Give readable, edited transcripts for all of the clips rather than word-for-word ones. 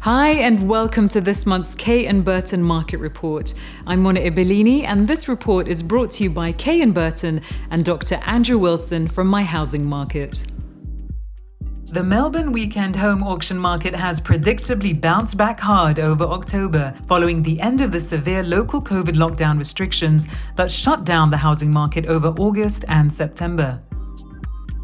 Hi and welcome to this month's Kay & Burton Market Report. I'm Mona Ibellini and this report is brought to you by Kay & Burton and Dr. Andrew Wilson from My Housing Market. The Melbourne weekend home auction market has predictably bounced back hard over October, following the end of the severe local COVID lockdown restrictions that shut down the housing market over August and September.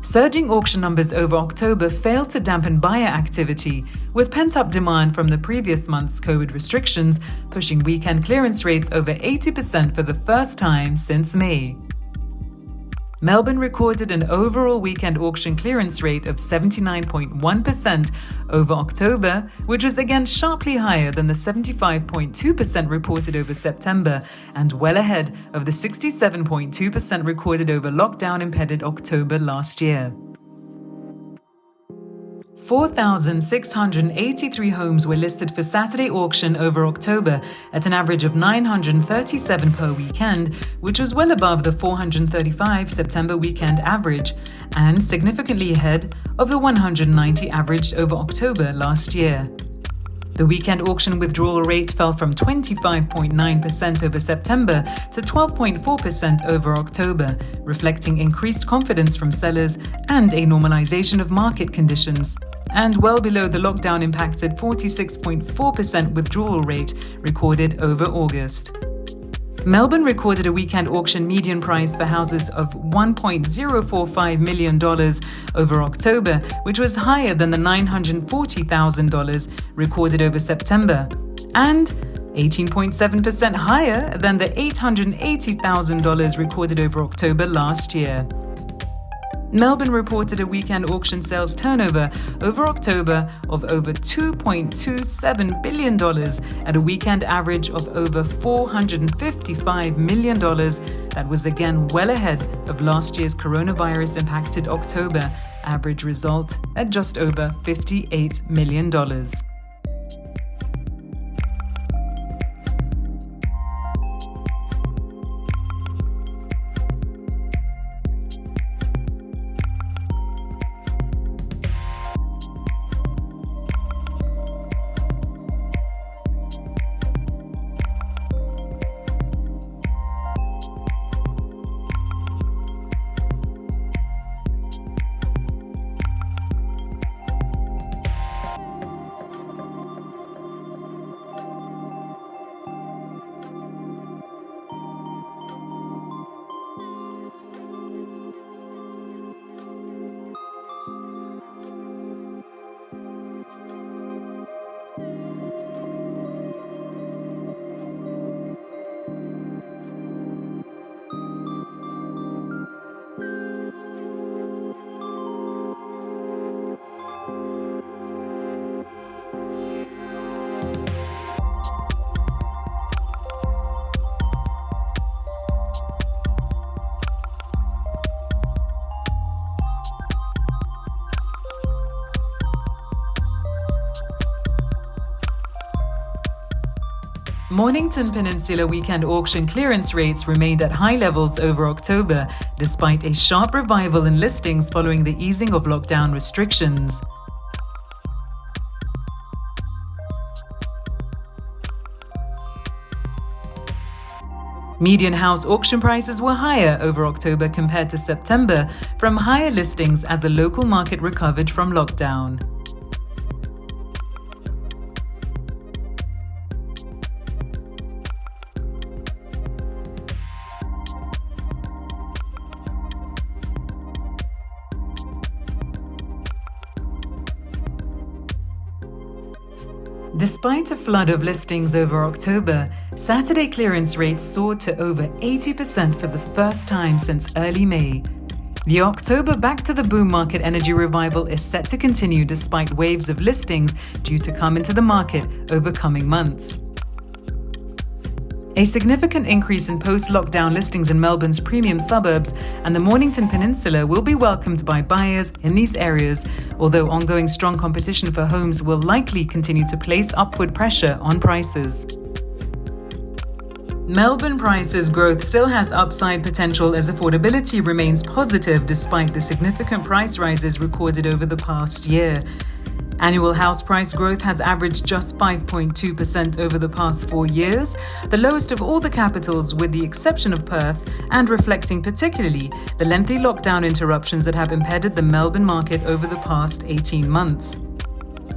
Surging auction numbers over October failed to dampen buyer activity, with pent-up demand from the previous month's COVID restrictions pushing weekend clearance rates over 80% for the first time since May. Melbourne recorded an overall weekend auction clearance rate of 79.1% over October, which was again sharply higher than the 75.2% reported over September and well ahead of the 67.2% recorded over lockdown-impeded October last year. 4,683 homes were listed for Saturday auction over October at an average of 937 per weekend, which was well above the 435 September weekend average and significantly ahead of the 190 averaged over October last year. The weekend auction withdrawal rate fell from 25.9% over September to 12.4% over October, reflecting increased confidence from sellers and a normalization of market conditions, and well below the lockdown-impacted 46.4% withdrawal rate recorded over August. Melbourne recorded a weekend auction median price for houses of $1.045 million over October, which was higher than the $940,000 recorded over September, and 18.7% higher than the $880,000 recorded over October last year. Melbourne reported a weekend auction sales turnover over October of over $2.27 billion at a weekend average of over $455 million. That was again well ahead of last year's coronavirus-impacted October average result at just over $58 million. Mornington Peninsula weekend auction clearance rates remained at high levels over October, despite a sharp revival in listings following the easing of lockdown restrictions. Median house auction prices were higher over October compared to September from higher listings as the local market recovered from lockdown. Despite a flood of listings over October, Saturday clearance rates soared to over 80% for the first time since early May. The October Back to the Boom market energy revival is set to continue despite waves of listings due to come into the market over coming months. A significant increase in post-lockdown listings in Melbourne's premium suburbs and the Mornington Peninsula will be welcomed by buyers in these areas, although ongoing strong competition for homes will likely continue to place upward pressure on prices. Melbourne prices growth still has upside potential as affordability remains positive despite the significant price rises recorded over the past year. Annual house price growth has averaged just 5.2% over the past 4 years, the lowest of all the capitals with the exception of Perth, and reflecting particularly the lengthy lockdown interruptions that have impeded the Melbourne market over the past 18 months.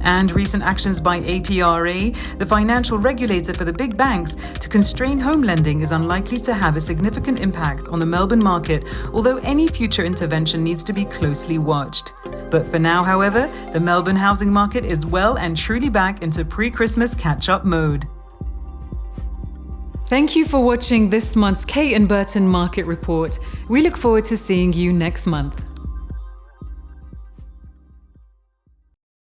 And recent actions by APRA, the financial regulator for the big banks, to constrain home lending is unlikely to have a significant impact on the Melbourne market, although any future intervention needs to be closely watched. But for now, however, the Melbourne housing market is well and truly back into pre-Christmas catch-up mode. Thank you for watching this month's Kate and Burton Market Report. We look forward to seeing you next month.